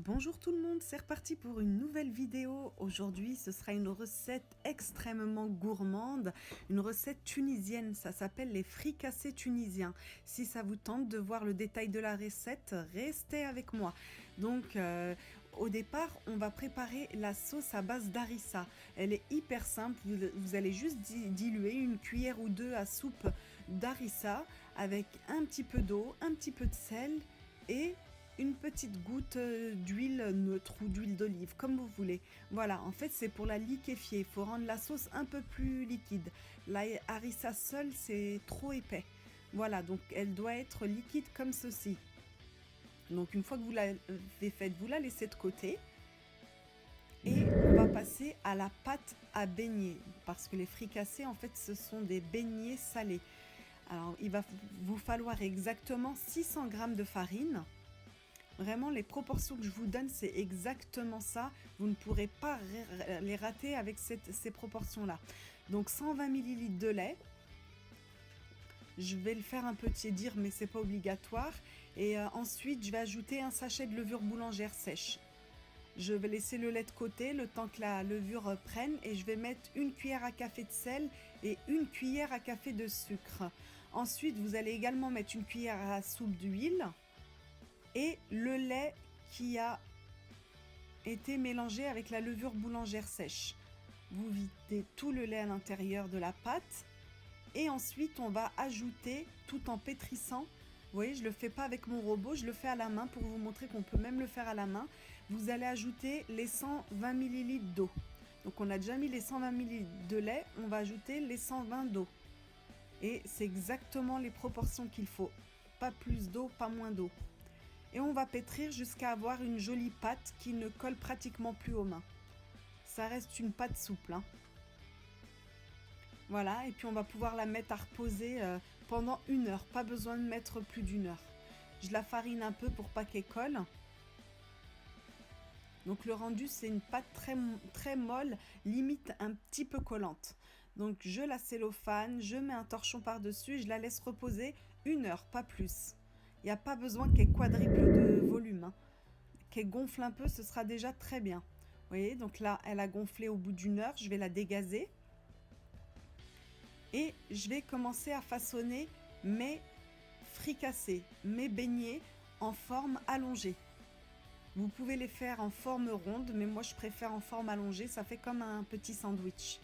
Bonjour tout le monde, c'est reparti pour une nouvelle vidéo. Aujourd'hui, ce sera une recette extrêmement gourmande, une recette tunisienne. Ça s'appelle les fricassés tunisiens. Si ça vous tente de voir le détail de la recette, restez avec moi. Donc, au départ, on va préparer la sauce à base d'harissa. Elle est hyper simple. Vous allez juste diluer une cuillère ou deux à soupe d'harissa avec un petit peu d'eau, un petit peu de sel et une petite goutte d'huile neutre ou d'huile d'olive, comme vous voulez. Voilà, en fait, c'est pour la liquéfier. Il faut rendre la sauce un peu plus liquide. La harissa seule, c'est trop épais. Voilà, donc elle doit être liquide comme ceci. Donc une fois que vous l'avez faite, vous la laissez de côté. Et on va passer à la pâte à beignets. Parce que les fricassés, en fait, ce sont des beignets salés. Alors, il va vous falloir exactement 600 g de farine. Vraiment, les proportions que je vous donne, c'est exactement ça. Vous ne pourrez pas les rater avec ces proportions-là. Donc 120 ml de lait. Je vais le faire un peu tiédir, mais c'est pas obligatoire. Et ensuite, je vais ajouter un sachet de levure boulangère sèche. Je vais laisser le lait de côté le temps que la levure prenne et je vais mettre une cuillère à café de sel et une cuillère à café de sucre. Ensuite, vous allez également mettre une cuillère à soupe d'huile et le lait qui a été mélangé avec la levure boulangère sèche. Vous videz tout le lait à l'intérieur de la pâte et ensuite on va ajouter, tout en pétrissant, vous voyez, je ne le fais pas avec mon robot, je le fais à la main pour vous montrer qu'on peut même le faire à la main. Vous allez ajouter les 120 ml d'eau. Donc on a déjà mis les 120 ml de lait, on va ajouter les 120 d'eau. Et c'est exactement les proportions qu'il faut. Pas plus d'eau, pas moins d'eau. Et on va pétrir jusqu'à avoir une jolie pâte qui ne colle pratiquement plus aux mains. Ça reste une pâte souple, hein. Voilà, et puis on va pouvoir la mettre à reposer pendant 1 heure. Pas besoin de mettre plus d'1 heure. Je la farine un peu pour pas qu'elle colle. Donc le rendu, c'est une pâte très molle, limite un petit peu collante. Donc je la cellophane, je mets un torchon par-dessus et je la laisse reposer 1 heure, pas plus. Il n'y a pas besoin qu'elle quadruple de volume, hein. Qu'elle gonfle un peu, ce sera déjà très bien. Vous voyez, donc là, elle a gonflé au bout d'1 heure. Je vais la dégazer. Et je vais commencer à façonner mes fricassés, mes beignets en forme allongée. Vous pouvez les faire en forme ronde, mais moi je préfère en forme allongée. Ça fait comme un petit sandwich.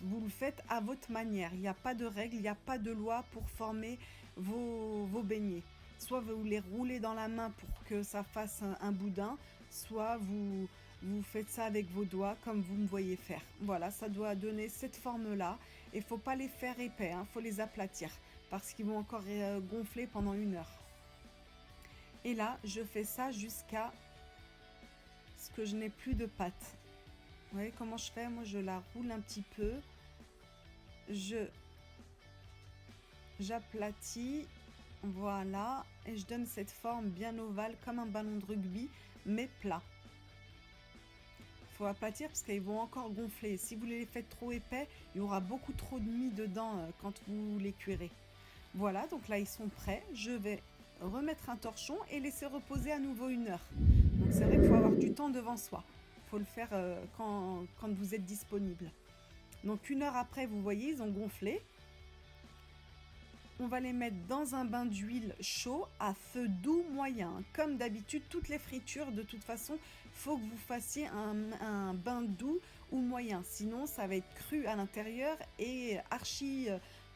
Vous le faites à votre manière. Il n'y a pas de règle, il n'y a pas de loi pour former vos beignets. Soit vous les roulez dans la main pour que ça fasse un boudin, soit vous faites ça avec vos doigts comme vous me voyez faire. Voilà, ça doit donner cette forme-là. Et il ne faut pas les faire épais, il faut les aplatir parce qu'ils vont encore gonfler pendant 1 heure. Et là, je fais ça jusqu'à ce que je n'ai plus de pâte. Vous voyez comment je fais? Moi, je la roule un petit peu. J'aplatis. Voilà. Et je donne cette forme bien ovale comme un ballon de rugby, mais plat. Il faut aplatir parce qu'ils vont encore gonfler. Si vous les faites trop épais, il y aura beaucoup trop de mie dedans quand vous les cuirez. Voilà, donc là, ils sont prêts. Je vais remettre un torchon et laisser reposer à nouveau 1 heure. Donc c'est vrai qu'il faut avoir du temps devant soi. Il faut le faire quand vous êtes disponible. Donc 1 heure après, vous voyez, ils ont gonflé. On va les mettre dans un bain d'huile chaud à feu doux moyen. Comme d'habitude, toutes les fritures, de toute façon, il faut que vous fassiez un bain doux ou moyen. Sinon, ça va être cru à l'intérieur et archi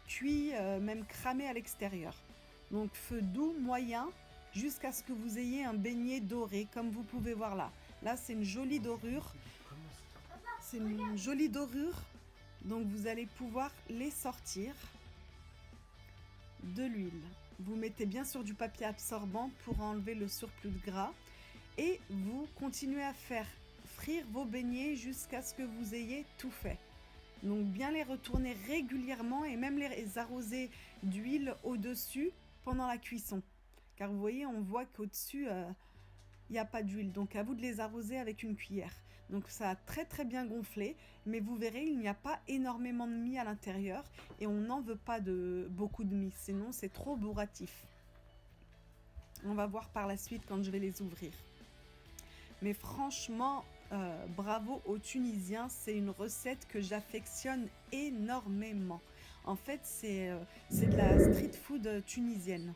cuit, même cramé à l'extérieur. Donc feu doux moyen jusqu'à ce que vous ayez un beignet doré, comme vous pouvez voir là. Là, c'est une jolie dorure. C'est une jolie dorure. Donc, vous allez pouvoir les sortir de l'huile. Vous mettez bien sûr du papier absorbant pour enlever le surplus de gras. Et vous continuez à faire frire vos beignets jusqu'à ce que vous ayez tout fait. Donc, bien les retourner régulièrement et même les arroser d'huile au-dessus pendant la cuisson. Car vous voyez, on voit qu'au-dessus... il n'y a pas d'huile, donc à vous de les arroser avec une cuillère. Donc ça a très bien gonflé, mais vous verrez, il n'y a pas énormément de mie à l'intérieur et on n'en veut pas de beaucoup de mie, sinon c'est trop bourratif. On va voir par la suite quand je vais les ouvrir. Mais franchement, bravo aux Tunisiens, c'est une recette que j'affectionne énormément. En fait, c'est de la street food tunisienne.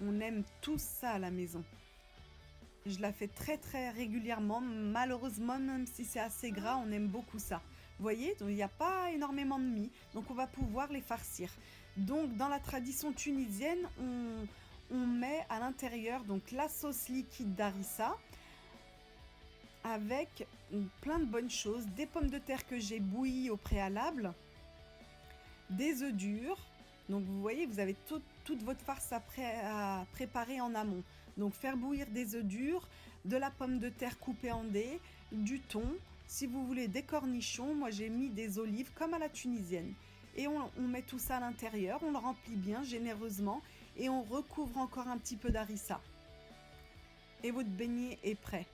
On aime tout ça à la maison. Je la fais très très régulièrement. Malheureusement, même si c'est assez gras, on aime beaucoup ça. Vous voyez, donc il n'y a pas énormément de mie, donc on va pouvoir les farcir. Donc dans la tradition tunisienne, on met à l'intérieur donc la sauce liquide d'harissa avec plein de bonnes choses, des pommes de terre que j'ai bouillies au préalable, des œufs durs. Donc vous voyez, vous avez toute votre farce à préparer en amont. Donc faire bouillir des œufs durs, de la pomme de terre coupée en dés, du thon. Si vous voulez des cornichons, moi j'ai mis des olives comme à la tunisienne. Et on met tout ça à l'intérieur, on le remplit bien généreusement et on recouvre encore un petit peu d'harissa. Et votre beignet est prêt.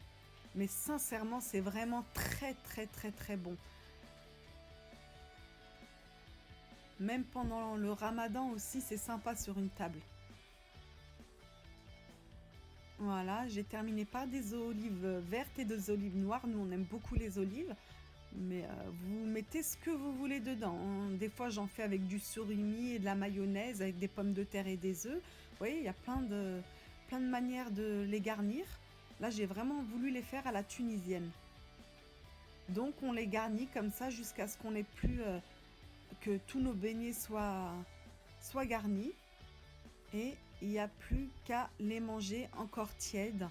Mais sincèrement, c'est vraiment très très très très bon. Même pendant le ramadan aussi, c'est sympa sur une table. Voilà, j'ai terminé par des olives vertes et des olives noires. Nous, on aime beaucoup les olives. Mais vous mettez ce que vous voulez dedans, hein. Des fois, j'en fais avec du surimi et de la mayonnaise, avec des pommes de terre et des œufs. Vous voyez, il y a plein de manières de les garnir. Là, j'ai vraiment voulu les faire à la tunisienne. Donc, on les garnit comme ça jusqu'à ce qu'on ait plus... que tous nos beignets soient garnis. Et il n'y a plus qu'à les manger encore tièdes.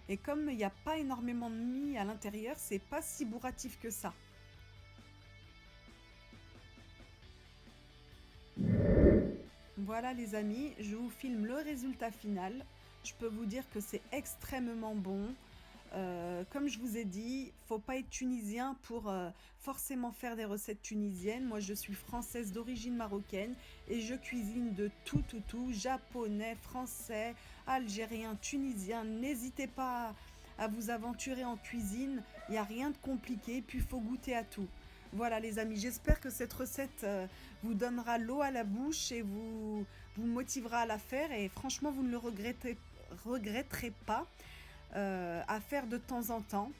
Et comme il n'y a pas énormément de mie à l'intérieur, c'est pas si bourratif que ça. Voilà les amis, je vous filme le résultat final. Je peux vous dire que c'est extrêmement bon. Comme je vous ai dit, faut pas être tunisien pour forcément faire des recettes tunisiennes. Moi, je suis française d'origine marocaine et je cuisine de tout, japonais, français, algérien, tunisien. N'hésitez pas à vous aventurer en cuisine. Il n'y a rien de compliqué, puis il faut goûter à tout. Voilà les amis, j'espère que cette recette vous donnera l'eau à la bouche et vous motivera à la faire. Et franchement, vous ne le regretterez pas. À faire de temps en temps.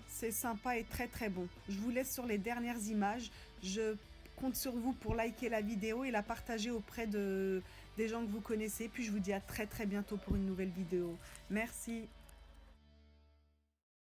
C'est sympa et très très bon. Je vous laisse sur les dernières images. Je compte sur vous pour liker la vidéo et la partager auprès des gens que vous connaissez. Puis je vous dis à très très bientôt pour une nouvelle vidéo. Merci.